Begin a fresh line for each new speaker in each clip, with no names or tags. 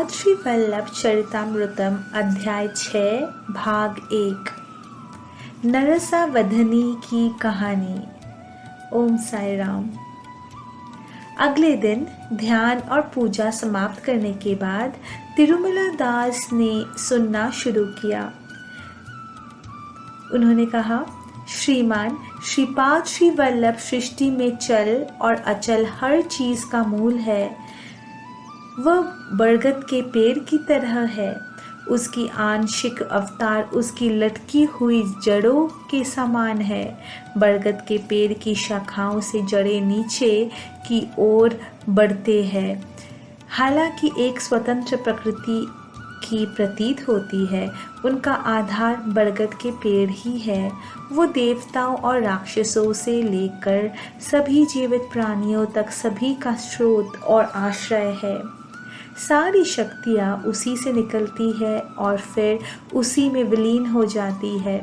श्रीपाद श्री वल्लभ चरितामृतम अध्याय 6 भाग 1 नरसावधनी की कहानी। ओम साई राम। अगले दिन ध्यान और पूजा समाप्त करने के बाद तिरुमला दास ने सुनना शुरू किया। उन्होंने कहा, श्रीमान, श्रीपाद श्री वल्लभ सृष्टि में चल और अचल हर चीज का मूल है। वह बरगद के पेड़ की तरह है। उसकी आंशिक अवतार उसकी लटकी हुई जड़ों के समान है। बरगद के पेड़ की शाखाओं से जड़ें नीचे की ओर बढ़ते हैं। हालांकि एक स्वतंत्र प्रकृति की प्रतीत होती है, उनका आधार बरगद के पेड़ ही है। वो देवताओं और राक्षसों से लेकर सभी जीवित प्राणियों तक सभी का स्रोत और आश्रय है। सारी शक्तियाँ उसी से निकलती है और फिर उसी में विलीन हो जाती है।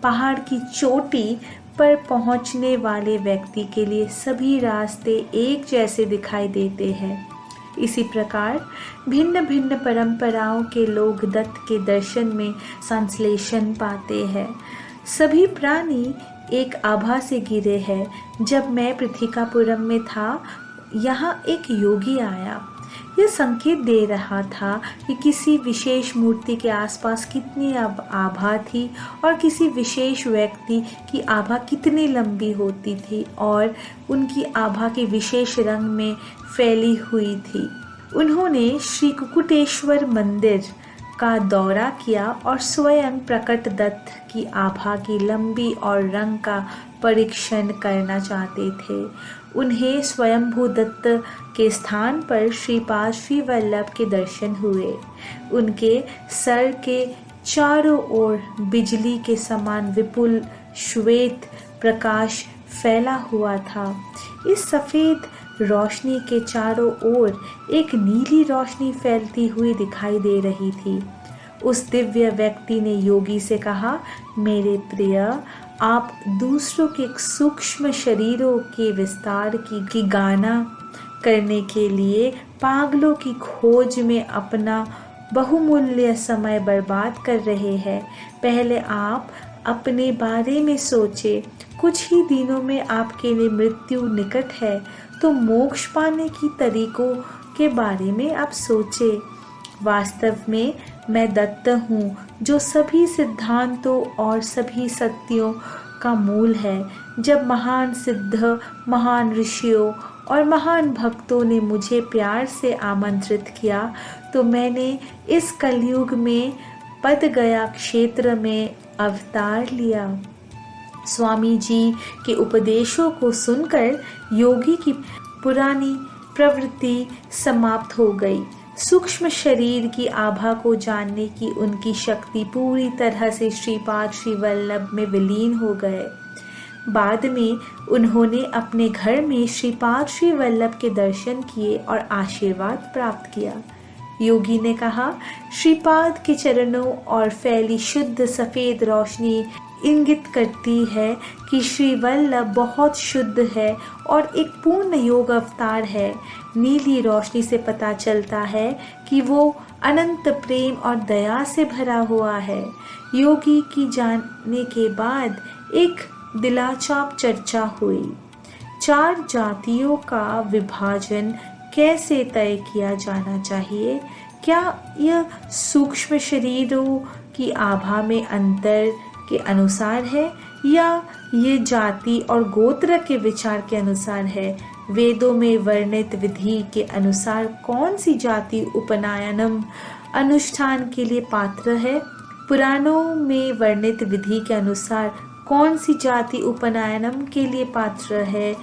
पहाड़ की चोटी पर पहुँचने वाले व्यक्ति के लिए सभी रास्ते एक जैसे दिखाई देते हैं। इसी प्रकार भिन्न भिन्न परंपराओं के लोग दत्त के दर्शन में संश्लेषण पाते हैं। सभी प्राणी एक आभा से घिरे हैं। जब मैं पृथ्विकापुरम में था, यहाँ एक योगी आया। यह संकेत दे रहा था कि किसी विशेष मूर्ति के आसपास कितनी आभा थी और किसी विशेष व्यक्ति की आभा कितनी लंबी होती थी और उनकी आभा के विशेष रंग में फैली हुई थी। उन्होंने श्री कुकुटेश्वर मंदिर का दौरा किया और स्वयं प्रकट दत्त की आभा की लंबी और रंग का परीक्षण करना चाहते थे। उन्हें स्वयंभू दत्त के स्थान पर श्रीपाद श्री वल्लभ के दर्शन हुए। उनके सर के चारों ओर बिजली के समान विपुल श्वेत प्रकाश फैला हुआ था। इस सफ़ेद रोशनी के चारों ओर एक नीली रोशनी फैलती हुई दिखाई दे रही थी। उस दिव्य व्यक्ति ने योगी से कहा, मेरे प्रिय, आप दूसरों के सूक्ष्म शरीरों के विस्तार की गाना करने के लिए पागलों की खोज में अपना बहुमूल्य समय बर्बाद कर रहे हैं। पहले आप अपने बारे में सोचें। कुछ ही दिनों में आपके लिए मृत्यु निकट है, तो मोक्ष पाने की तरीकों के बारे में आप सोचें। वास्तव में मैं दत्त हूँ, जो सभी सिद्धांतों और सभी सत्यों का मूल है। जब महान सिद्ध, महान ऋषियों और महान भक्तों ने मुझे प्यार से आमंत्रित किया, तो मैंने इस कलयुग में पद गया क्षेत्र में अवतार लिया। स्वामी जी के उपदेशों को सुनकर योगी की पुरानी प्रवृत्ति समाप्त हो गई। सूक्ष्म शरीर की आभा को जानने की उनकी शक्ति पूरी तरह से श्रीपाद श्री वल्लभ में विलीन हो गए। बाद में उन्होंने अपने घर में श्रीपाद श्री वल्लभ के दर्शन किए और आशीर्वाद प्राप्त किया। योगी ने कहा, श्रीपाद के चरणों और फैली शुद्ध सफ़ेद रोशनी इंगित करती है कि श्री वल्लभ बहुत शुद्ध है और एक पूर्ण योग अवतार है। नीली रोशनी से पता चलता है कि वो अनंत प्रेम और दया से भरा हुआ है। योगी की जानने के बाद एक दिलाचाप चर्चा हुई। 4 जातियों का विभाजन कैसे तय किया जाना चाहिए? क्या यह सूक्ष्म शरीरों की आभा में अंतर के अनुसार है या ये जाति और गोत्र के विचार के अनुसार है? वेदों में वर्णित विधि के अनुसार कौन सी जाति उपनयनम अनुष्ठान के लिए पात्र है? पुराणों में वर्णित विधि के अनुसार कौन सी जाति उपनयनम के लिए पात्र है?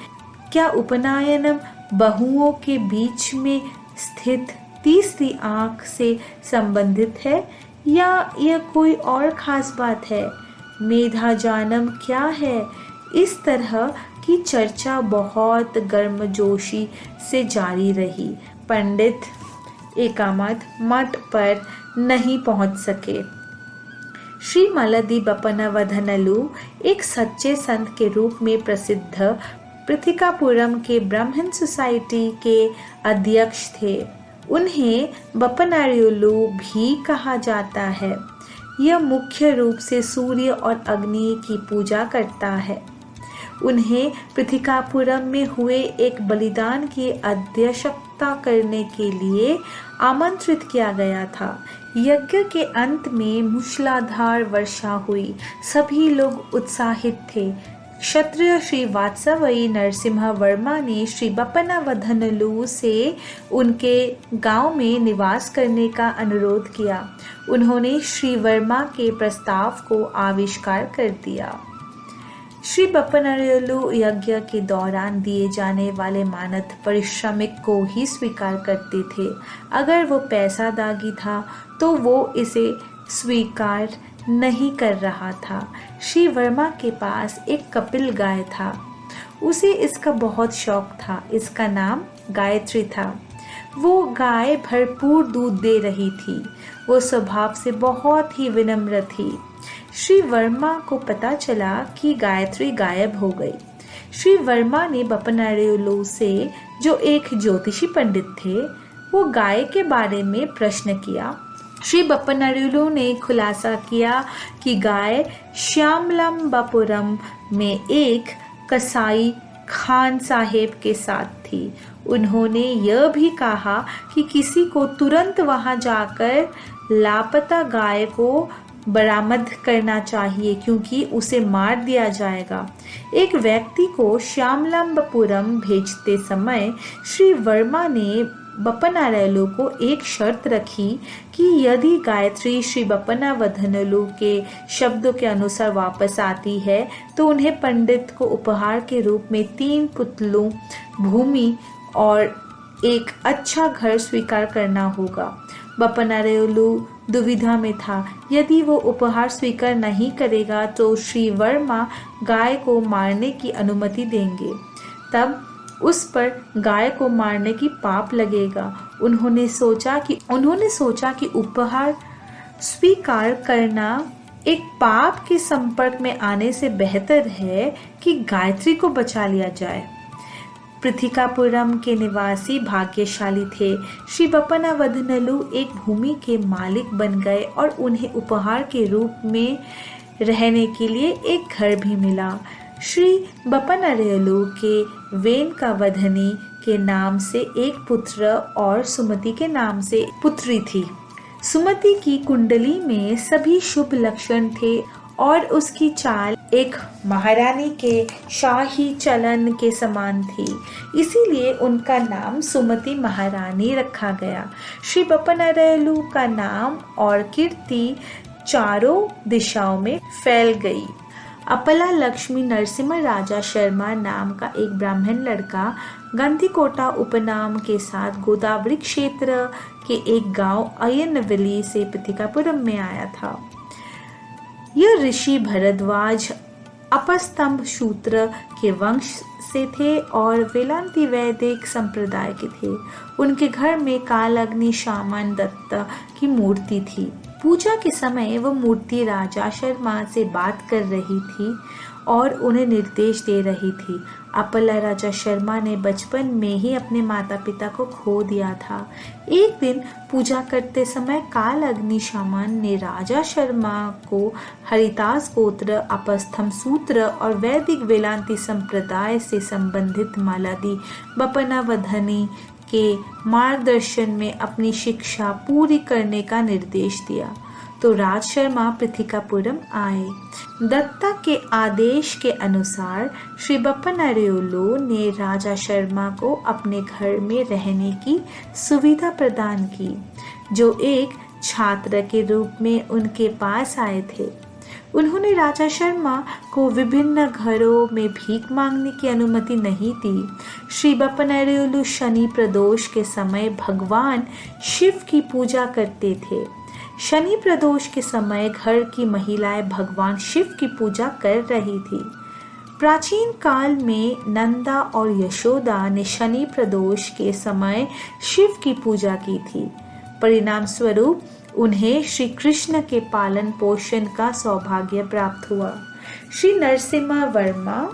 क्या उपनयनम बहुओं के बीच में स्थित तीसरी आंख से संबंधित है या यह कोई और खास बात है? मेधा जानम क्या है? इस तरह की चर्चा बहुत गर्मजोशी से जारी रही। पंडित एकामत मठ पर नहीं पहुंच सके। श्री मलदी बपनवधनलु एक सच्चे संत के रूप में प्रसिद्ध पृथ्विकापुरम के ब्राह्मण सोसाइटी के अध्यक्ष थे। उन्हें बपनारियोलु भी कहा जाता है। यह मुख्य रूप से सूर्य और अग्नि की पूजा करता है। उन्हें पृथिकापुरम में हुए एक बलिदान की अध्यक्षता करने के लिए आमंत्रित किया गया था। यज्ञ के अंत में मूसलाधार वर्षा हुई। सभी लोग उत्साहित थे। क्षत्रिय श्री वात्सवई नरसिम्हा वर्मा ने श्री बपनावधनलु से उनके गांव में निवास करने का अनुरोध किया। उन्होंने श्री वर्मा के प्रस्ताव को आविष्कार कर दिया। श्री बपनारियोलु यज्ञ के दौरान दिए जाने वाले मानद परिश्रमिक को ही स्वीकार करते थे। अगर वो पैसा दागी था तो वो इसे स्वीकार नहीं कर रहा था। श्री वर्मा के पास एक कपिल गाय था। उसे इसका बहुत शौक था। इसका नाम गायत्री था। वो गाय भरपूर दूध दे रही थी। वो स्वभाव से बहुत ही विनम्र थी। श्री वर्मा को पता चला कि गायत्री गायब हो गई। श्री वर्मा ने बपनारियोलु से, जो एक ज्योतिषी पंडित थे, वो गाय के बारे में प्रश्न किया। श्री बपनारियोलु ने खुलासा किया कि गाय श्यामलम्बापुरम में एक कसाई खान साहेब के साथ थी। उन्होंने यह भी कहा कि किसी को तुरंत वहां जाकर लापता गाय को बरामद करना चाहिए, क्योंकि उसे मार दिया जाएगा। एक व्यक्ति को श्यामलम्बापुरम भेजते समय श्री वर्मा ने बपनारियोलु को एक शर्त रखी कि यदि गायत्री श्री बपनावधनलु के शब्दों के अनुसार वापस आती है तो उन्हें पंडित को उपहार के रूप में 3 पुतलों, भूमि और एक अच्छा घर स्वीकार करना होगा। बपनारियोलु दुविधा में था। यदि वो उपहार स्वीकार नहीं करेगा तो श्री वर्मा गाय को मारने की अनुमति देंगे। तब उस पर गाय को मारने की पाप लगेगा। उन्होंने सोचा कि उपहार स्वीकार करना एक पाप के संपर्क में आने से बेहतर है कि गायत्री को बचा लिया जाए। पृथिकापुरम के निवासी भाग्यशाली थे। श्री बपनावधनलु एक भूमि के मालिक बन गए और उन्हें उपहार के रूप में रहने के लिए एक घर भी मिला। श्री बपनारियोलु के वेनकावधनी के नाम से एक पुत्र और सुमति के नाम से पुत्री थी। सुमति की कुंडली में सभी शुभ लक्षण थे और उसकी चाल एक महारानी के शाही चलन के समान थी। इसीलिए उनका नाम सुमति महारानी रखा गया। श्री बपनारियोलु का नाम और कीर्ति चारों दिशाओं में फैल गई। अपला लक्ष्मी नरसिम्हा राजा शर्मा नाम का एक ब्राह्मण लड़का गंधीकोटा उपनाम के साथ गोदावरी क्षेत्र के एक गांव अयनवली से पृथिकापुरम में आया था। यह ऋषि भरद्वाज अपस्तंभ शूद्र के वंश से थे और वेलांती वैदिक संप्रदाय के थे। उनके घर में कालाग्नि शामन दत्त की मूर्ति थी। पूजा के समय वह मूर्ति राजा शर्मा से बात कर रही थी और उन्हें निर्देश दे रही थी। अपला राजा शर्मा ने बचपन में ही अपने माता पिता को खो दिया था। एक दिन पूजा करते समय कालाग्नि शामन ने राजा शर्मा को हरिदास गोत्र, अपस्थम सूत्र और वैदिक वेलांती संप्रदाय से संबंधित माला दी। बपनावधनी के मार्गदर्शन में अपनी शिक्षा पूरी करने का निर्देश दिया तो राज शर्मा पृथिकापुरम आए। दत्ता के आदेश के अनुसार श्री बपनारियोलु ने राजा शर्मा को अपने घर में रहने की सुविधा प्रदान की, जो एक छात्र के रूप में उनके पास आए थे। उन्होंने राजा शर्मा को विभिन्न घरों में भीख मांगने की अनुमति नहीं दी। श्री बपनारियोलु शनि प्रदोष के समय भगवान शिव की पूजा करते थे। शनि प्रदोष के समय घर की महिलाएं भगवान शिव की पूजा कर रही थी। प्राचीन काल में नंदा और यशोदा ने शनि प्रदोष के समय शिव की पूजा की थी। परिणाम स्वरूप उन्हें श्री कृष्ण के पालन पोषण का सौभाग्य प्राप्त हुआ। श्री नरसिम्हा वर्मा,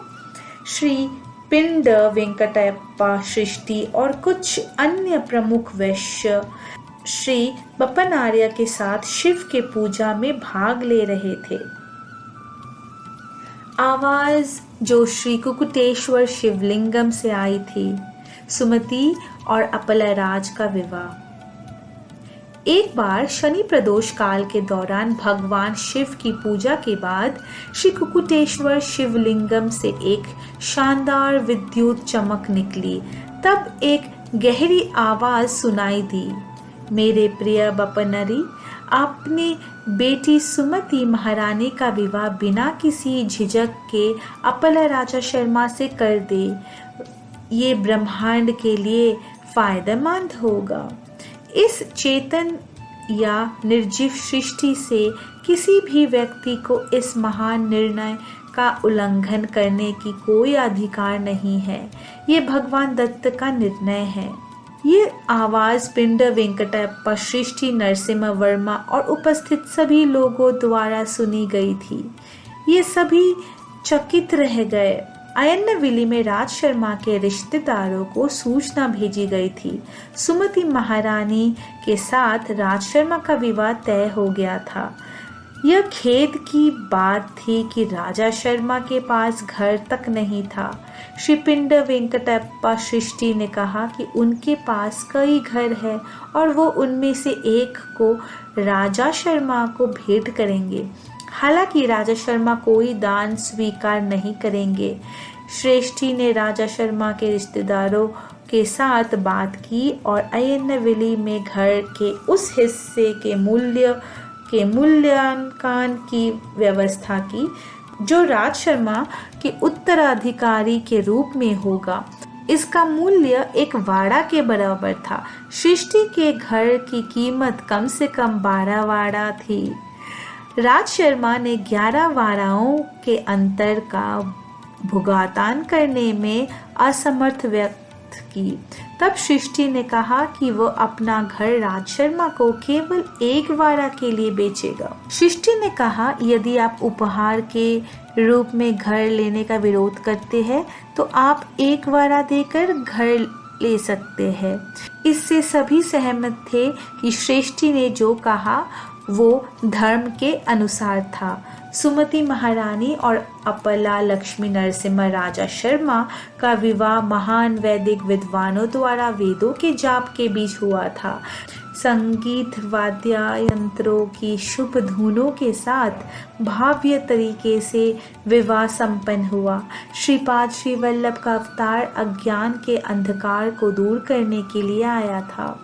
श्री पिंड वेंकटप्पा सृष्टि और कुछ अन्य प्रमुख वैश्य श्री बप्पन आर्य के साथ शिव के पूजा में भाग ले रहे थे। आवाज जो श्री कुकुटेश्वर शिवलिंगम से आई थी, सुमति और अपलराज का विवाह। एक बार शनि प्रदोष काल के दौरान भगवान शिव की पूजा के बाद श्री कुकुटेश्वर शिवलिंगम से एक शानदार विद्युत चमक निकली। तब एक गहरी आवाज सुनाई दी, मेरे प्रिय बपनरी, आपने बेटी सुमति महारानी का विवाह बिना किसी झिझक के अपल राजा शर्मा से कर दे। ये ब्रह्मांड के लिए फायदेमंद होगा। इस चेतन या निर्जीव सृष्टि से किसी भी व्यक्ति को इस महान निर्णय का उल्लंघन करने की कोई अधिकार नहीं है। ये भगवान दत्त का निर्णय है। ये आवाज पिंड वेंकटप्पा सृष्टि नरसिम्हा वर्मा और उपस्थित सभी लोगों द्वारा सुनी गई थी। ये सभी चकित रह गए। अय्यनविली में राज शर्मा के रिश्तेदारों को सूचना भेजी गई थी। सुमति महारानी के साथ राज शर्मा का विवाह तय हो गया था। यह खेद की बात थी कि राजा शर्मा के पास घर तक नहीं था। श्री पिंड वेंकटप्पा सृष्टि ने कहा कि उनके पास कई घर है और वो उनमें से एक को राजा शर्मा को भेंट करेंगे। हालांकि राजा शर्मा कोई दान स्वीकार नहीं करेंगे। श्रेष्ठी ने राजा शर्मा के रिश्तेदारों के साथ बात की और अय्यनविली में घर के उस हिस्से के मूल्यांकन की व्यवस्था की जो राज शर्मा के उत्तराधिकारी के रूप में होगा। इसका मूल्य एक वाड़ा के बराबर था। सृष्टि के घर की कीमत कम से कम 12 वाड़ा थी। राज शर्मा ने 11 वाराओं के अंतर का भुगतान करने में असमर्थ व्यक्त की। तब सृष्टि ने कहा कि वो अपना घर राज शर्मा को केवल 1 वारा के लिए बेचेगा। सृष्टि ने कहा, यदि आप उपहार के रूप में घर लेने का विरोध करते हैं तो आप 1 वारा देकर घर ले सकते हैं। इससे सभी सहमत थे कि सृष्टि ने जो कहा वो धर्म के अनुसार था। सुमति महारानी और अपला लक्ष्मी नरसिम्हा राजा शर्मा का विवाह महान वैदिक विद्वानों द्वारा वेदों के जाप के बीच हुआ था। संगीत वाद्य यंत्रों की शुभ धुनों के साथ भव्य तरीके से विवाह संपन्न हुआ। श्रीपाद श्री वल्लभ का अवतार अज्ञान के अंधकार को दूर करने के लिए आया था।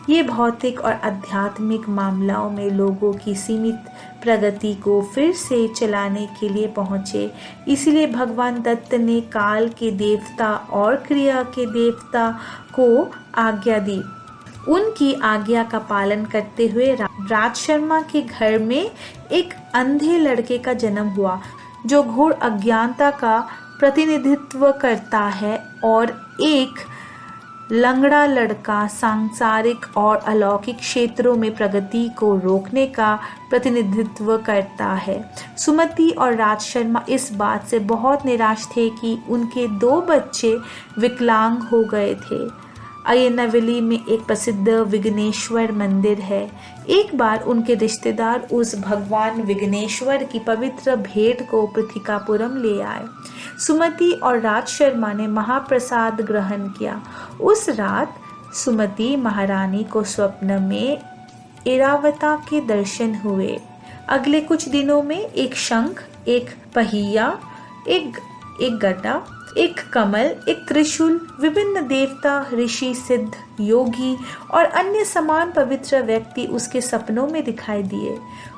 ये भौतिक और आध्यात्मिक मामलों में लोगों की सीमित प्रगति को फिर से चलाने के लिए पहुँचे। इसलिए भगवान दत्त ने काल के देवता और क्रिया के देवता को आज्ञा दी। उनकी आज्ञा का पालन करते हुए राज शर्मा के घर में एक अंधे लड़के का जन्म हुआ जो घोर अज्ञानता का प्रतिनिधित्व करता है और एक लंगड़ा लड़का सांसारिक और अलौकिक क्षेत्रों में प्रगति को रोकने का प्रतिनिधित्व करता है। सुमति और राज शर्मा इस बात से बहुत निराश थे कि उनके 2 बच्चे विकलांग हो गए थे। अय्यनविली में एक प्रसिद्ध विघ्नेश्वर मंदिर है। एक बार उनके रिश्तेदार उस भगवान विघ्नेश्वर की पवित्र भेंट को पृथिकापुरम ले आए। सुमति और राज शर्मा ने महाप्रसाद ग्रहण किया। उस रात सुमति महारानी को स्वप्न में ऐरावता के दर्शन हुए। अगले कुछ दिनों में एक शंख, एक पहिया, एक गदा, एक कमल, एक त्रिशूल, विभिन्न देवता, ऋषि, सिद्ध, योगी और अन्य समान पवित्र व्यक्ति उसके सपनों में दिखाई दिए।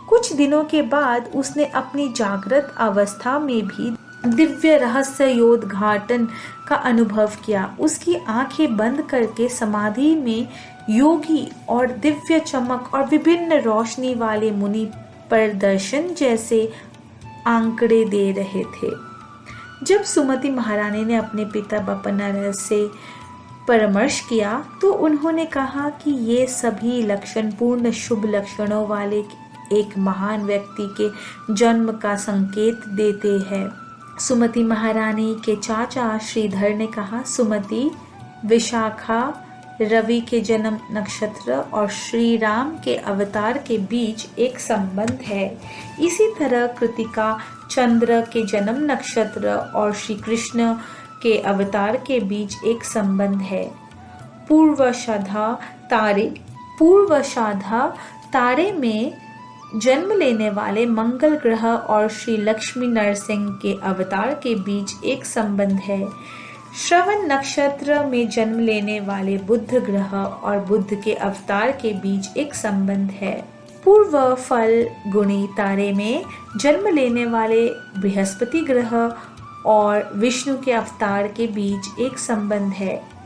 कुछ दिनों के बाद उसने अपनी जागृत अवस्था में भी दिव्य रहस्योद्घाटन का अनुभव किया। उसकी आंखें बंद करके समाधि में योगी और दिव्य चमक और विभिन्न रोशनी वाले मुनि प्रदर्शन जैसे आंकड़े दे रहे थे। जब सुमति महारानी ने अपने पिता बप्पन से परामर्श किया तो उन्होंने कहा कि ये सभी लक्षण पूर्ण शुभ लक्षणों वाले एक महान व्यक्ति के जन्म का संकेत देते हैं। सुमति महारानी के चाचा श्रीधर ने कहा, सुमति, विशाखा रवि के जन्म नक्षत्र और श्री राम के अवतार के बीच एक संबंध है। इसी तरह कृतिका चंद्र के जन्म नक्षत्र और श्री कृष्ण के अवतार के बीच एक संबंध है। पूर्वाषाढ़ा तारे में जन्म लेने वाले मंगल ग्रह और श्री लक्ष्मी नरसिंह के अवतार के बीच एक संबंध है। श्रवण नक्षत्र में जन्म लेने वाले बुध ग्रह और बुध के अवतार के बीच एक संबंध है। पूर्व फल गुणी तारे में जन्म लेने वाले बृहस्पति ग्रह और विष्णु के अवतार के बीच एक संबंध है।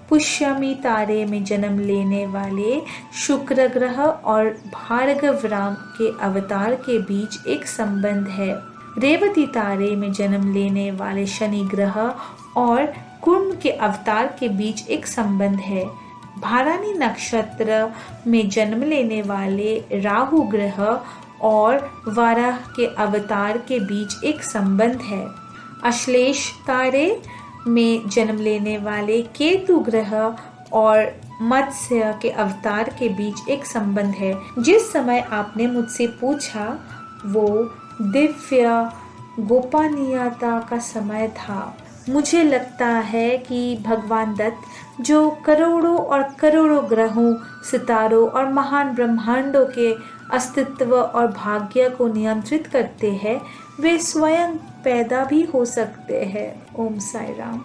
पुष्यमी तारे में जन्म लेने वाले शुक्र ग्रह और भार्गव राम के अवतार के बीच एक संबंध है। रेवती तारे में जन्म लेने वाले शनि ग्रह और कुंभ के अवतार के बीच एक संबंध है। भारानी नक्षत्र में जन्म लेने वाले राहु ग्रह और वाराह के अवतार के बीच एक संबंध है। अश्लेष तारे में जन्म लेने वाले केतु ग्रह और मत्स्य के अवतार के बीच एक संबंध है। जिस समय आपने मुझसे पूछा वो दिव्य गोपनीयता का समय था। मुझे लगता है कि भगवान दत्त जो करोड़ों और करोड़ों ग्रहों, सितारों और महान ब्रह्मांडों के अस्तित्व और भाग्य को नियंत्रित करते हैं, वे स्वयं पैदा भी हो सकते हैं। ओम साई राम।